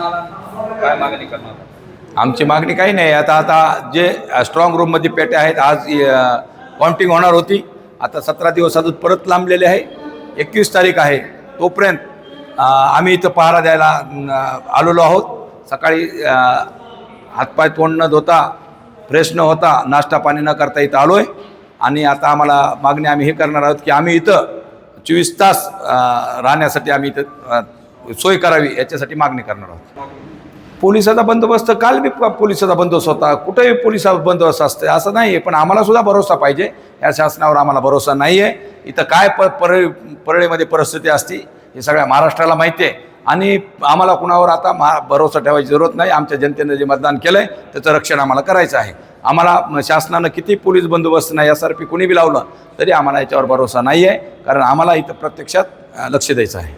काय मागणी करणार? आमची मागणी काही नाही. आता जे स्ट्रॉंग रूममध्ये पेट्या आहेत, आज काउंटिंग होणार होती. आता 17 दिवस अजून परत लांबलेले आहे. 21 तारीख आहे. तोपर्यंत आम्ही इथं पहारा द्यायला आलेलो आहोत. सकाळी हातपाय तोंड न धुता, फ्रेश न होता, नाश्ता पाणी न करता इथं आलो आहे. आणि आता आम्हाला मागणी आम्ही हे करणार आहोत की आम्ही इथं 24 तास राहण्यासाठी आम्ही इथं सोय करावी, याच्यासाठी मागणी करणार आहोत. पोलिसाचा बंदोबस्त काल बी पोलिसाचा बंदोबस्त होता, कुठेही पोलिसाचा बंदोबस्त असते असं नाही आहे. पण आम्हाला सुद्धा भरोसा पाहिजे. या शासनावर आम्हाला भरोसा नाही आहे. इथं काय परळीमध्ये परिस्थिती असते हे सगळ्या महाराष्ट्राला माहिती आहे. आणि आम्हाला कुणावर आता भरोसा ठेवायची जरूरत नाही. आमच्या जनतेनं जे मतदान केलं आहे त्याचं रक्षण आम्हाला करायचं आहे. आम्हाला शासनानं किती पोलीस बंदोबस्त नाही, SRP कुणी बी लावलं तरी आम्हाला याच्यावर भरोसा नाही आहे. कारण आम्हाला इथं प्रत्यक्षात लक्ष द्यायचं आहे.